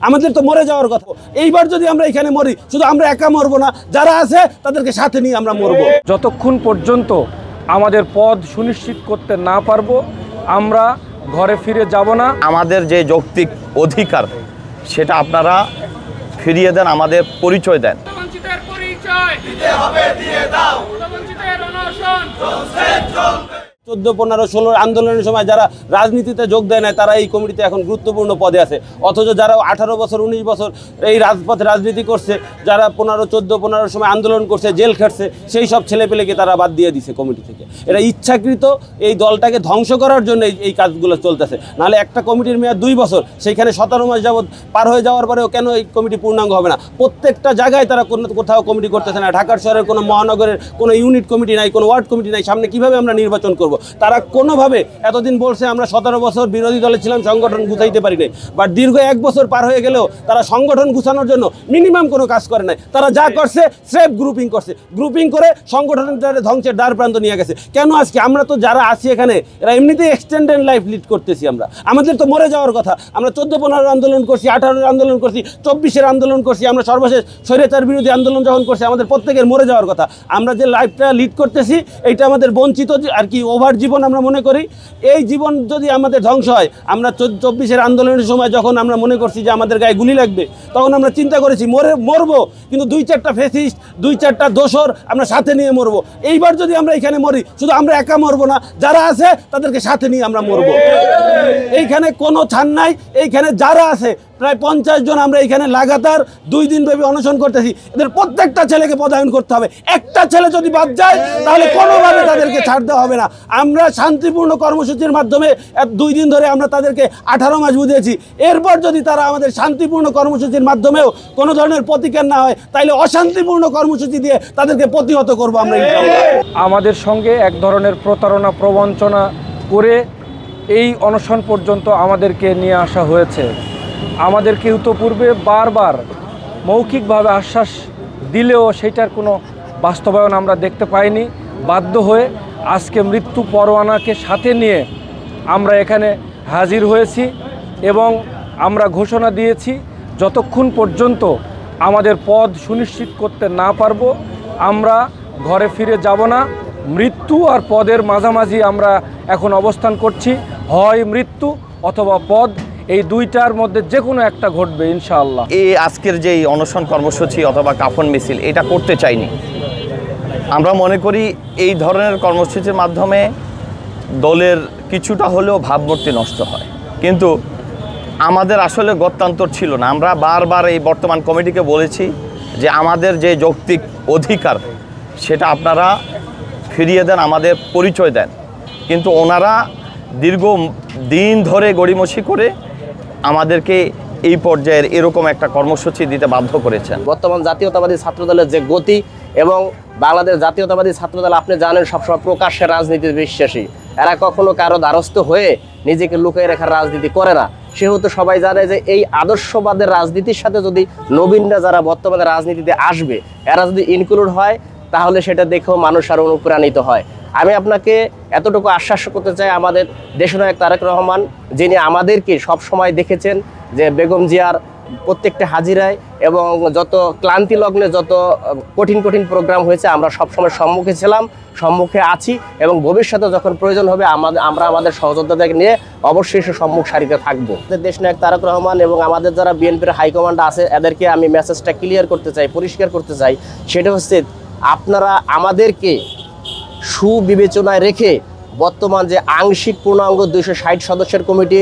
আমাদের তো মরে যাওয়ার কথা। এইবার যদি আমরা এখানে মরি, শুধু আমরা একা মরবো না, যারা আছে তাদেরকে সাথে নিয়ে আমরা মরবো। যতক্ষণ পর্যন্ত আমাদের পদ সুনিশ্চিত করতে না পারবো, আমরা ঘরে ফিরে যাব না। আমাদের যে যৌক্তিক অধিকার সেটা আপনারা ফিরিয়ে দেন, আমাদের পরিচয় দেন। বঞ্চিতের পরিচয় দিতে হবে, দিয়ে দাও। বঞ্চিতের অনশন চলছে, চলবে। 14-15-16 আন্দোলনের সময় যারা রাজনীতিতে যোগ দেয় না, তারা এই কমিটিতে এখন গুরুত্বপূর্ণ পদে আছে। অথচ যারা 18 বছর 19 বছর এই রাজপথে রাজনীতি করছে, যারা 15-14-15 সময় আন্দোলন করছে, জেল খাটছে, সেই সব ছেলেপেলেকে তারা বাদ দিয়ে দিছে কমিটি থেকে। এরা ইচ্ছাকৃত এই দলটাকে ধ্বংস করার জন্য এই কাজগুলো চলতেছে। নাহলে একটা কমিটির মেয়াদ 2 বছর, সেইখানে 17 মাস যাবৎ পার হয়ে যাওয়ার পরেও কেন এই কমিটি পূর্ণাঙ্গ হবে না? প্রত্যেকটা জায়গায় তারা কোথাও কমিটি করতেছে না। ঢাকার শহরের কোনো মহানগরের কোনো ইউনিট কমিটি নাই, কোনো ওয়ার্ড কমিটি নাই। সামনে কিভাবে আমরা নির্বাচন করব? তারা কোনোভাবে এতদিন বলছে আমরা 17 বছর বিরোধী দলে ছিলাম, সংগঠন গুছাইতে পারি নাই। বাট দীর্ঘ 1 বছর পার হয়ে গেলেও তারা সংগঠন গুছানোর জন্য মিনিমাম কোনো কাজ করে নাই। তারা যা করছে স্রেফ গ্রুপিং করছে, গ্রুপিং করে সংগঠনটাকে ধ্বংসের দ্বার প্রান্ত নিয়ে গেছে। কেন আজকে আমরা তো যারা আছি এখানে, এরা এমনিতেই এক্সটেন্ডেড লাইফ লিড করতেছি। আমাদের তো মরে যাওয়ার কথা। আমরা 14-15 আন্দোলন করছি, 18 আন্দোলন করছি, 24 আন্দোলন করছি। আমরা সর্বশেষ স্বৈরাচার বিরোধী আন্দোলন যখন করছি, আমাদের প্রত্যেকের মরে যাওয়ার কথা। আমরা যে লাইফটা লিড করতেছি, এইটা আমাদের বঞ্চিত আর কি ওভার জীবন আমরা মনে করি। এই জীবন যদি আমাদের ধ্বংস হয়, আমরা 24 আন্দোলনের সময় যখন আমরা মনে করছি যে আমাদের গায়ে গুলি লাগবে, তখন আমরা চিন্তা করেছি মরবো, কিন্তু 2-4টা ফেসিস্ট, 2-4টা দোসর আমরা সাথে নিয়ে মরবো। এইবার যদি আমরা এখানে মরি, শুধু আমরা একা মরবো না, যারা আছে তাদেরকে সাথে নিয়ে আমরা মরবো। এইখানে কোনো ছাড় নাই। এইখানে যারা আছে প্রায় 50 জন আমরা এখানে লাগাতার 2 দিন ব্যাপী অনশন করতেছি। এদের প্রত্যেকটা ছেলেকে পদায়ন করতে হবে। একটা ছেলে যদি বাদ যায়, তাহলে কোনোভাবে তাদেরকে ছাড় দেওয়া হবে না। আমরা শান্তিপূর্ণ কর্মসূচির মাধ্যমে 2 দিন ধরে আমরা তাদেরকে 18 মাস বুঝিয়েছি। এরপর যদি তারা আমাদের শান্তিপূর্ণ কর্মসূচির মাধ্যমেও কোনো ধরনের প্রতিকার না হয়, তাহলে অশান্তিপূর্ণ কর্মসূচি দিয়ে তাদেরকে প্রতিহত করবো আমরা। আমাদের সঙ্গে এক ধরনের প্রতারণা প্রবঞ্চনা করে এই অনশন পর্যন্ত আমাদেরকে নিয়ে আসা হয়েছে। আমাদেরকে ইতোপূর্বে বারবার মৌখিকভাবে আশ্বাস দিলেও সেটার কোনো বাস্তবায়ন আমরা দেখতে পাইনি। বাধ্য হয়ে আজকে মৃত্যু পরোয়ানাকে সাথে নিয়ে আমরা এখানে হাজির হয়েছি এবং আমরা ঘোষণা দিয়েছি, যতক্ষণ পর্যন্ত আমাদের পদ সুনিশ্চিত করতে না পারবো, আমরা ঘরে ফিরে যাব না। মৃত্যু আর পদের মাঝামাঝি আমরা এখন অবস্থান করছি। হয় মৃত্যু অথবা পদ, এই দুইটার মধ্যে যে কোনো একটা ঘটবে ইনশাআল্লাহ। এই আজকের যে অনশন কর্মসূচি অথবা কাফন মিছিল, এটা করতে চাইনি। আমরা মনে করি এই ধরনের কর্মসূচির মাধ্যমে দলের কিছুটা হলেও ভাবমূর্তি নষ্ট হয়, কিন্তু আমাদের আসলে গত্যন্তর ছিল না। আমরা বারবার এই বর্তমান কমিটিকে বলেছি যে আমাদের যে যৌক্তিক অধিকার সেটা আপনারা ফিরিয়ে দেন, আমাদের পরিচয় দেন। কিন্তু ওনারা দীর্ঘ দিন ধরে গড়িমসি করে আমাদেরকে এই পর্যায়ের এরকম একটা কর্মসূচি দিতে বাধ্য করেছেন। বর্তমান জাতীয়তাবাদী ছাত্রদলের যে গতি এবং বাংলাদেশ জাতীয়তাবাদী ছাত্রদল, আপনি জানেন, সবসময় প্রকাশ্যে রাজনীতিতে বিশ্বাসী। এরা কখনো কারো দ্বারস্থ হয়ে নিজেকে লুকিয়ে রাখার রাজনীতি করে না। সেহেতু সবাই জানে যে এই আদর্শবাদের রাজনীতির সাথে যদি নবীনরা যারা বর্তমানে রাজনীতিতে আসবে, এরা যদি ইনক্লুড হয়, তাহলে সেটা দেখেও মানুষ আরও অনুপ্রাণিত হয়। আমি আপনাকে এতটুকু আশ্বাস করতে চাই, আমাদের দেশনায়ক তারেক রহমান, যিনি আমাদেরকে সব সময় দেখেছেন যে বেগম জিয়ার প্রত্যেকটা হাজিরায় এবং যত ক্লান্তি লগ্নে যত কঠিন কঠিন প্রোগ্রাম হয়েছে, আমরা সবসময় সম্মুখে ছিলাম, সম্মুখে আছি এবং ভবিষ্যতে যখন প্রয়োজন হবে আমরা আমাদের সহযোদ্ধাদেরকে নিয়ে অবশ্যই সম্মুখ সারিতে থাকবো। দেশনায়ক তারেক রহমান এবং আমাদের যারা বিএনপির হাইকমান্ড আছে, এদেরকে আমি মেসেজটা ক্লিয়ার করতে চাই, পরিষ্কার করতে চাই। সেটা হচ্ছে, আপনারা আমাদেরকে সুবিবেচনায় রেখে বর্তমান যে আংশিক পূর্ণাঙ্গ 260 সদস্যের কমিটি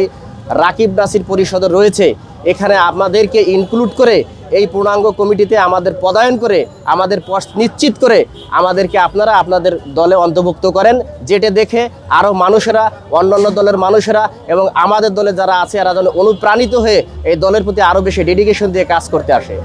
রাকিব নাসির পরিষদ রয়েছে, এখানে আমাদেরকে ইনক্লুড করে এই পূর্ণাঙ্গ কমিটিতে আমাদের পদায়ন করে আমাদের পদ নিশ্চিত করে আমাদেরকে আপনারা আপনাদের দলে অন্তর্ভুক্ত করেন, যেটা দেখে আরও মানুষেরা, অন্যান্য দলের মানুষেরা এবং আমাদের দলে যারা আছে, এরা যেন অনুপ্রাণিত হয়ে এই দলের প্রতি আরও বেশি ডেডিকেশন দিয়ে কাজ করতে আসে।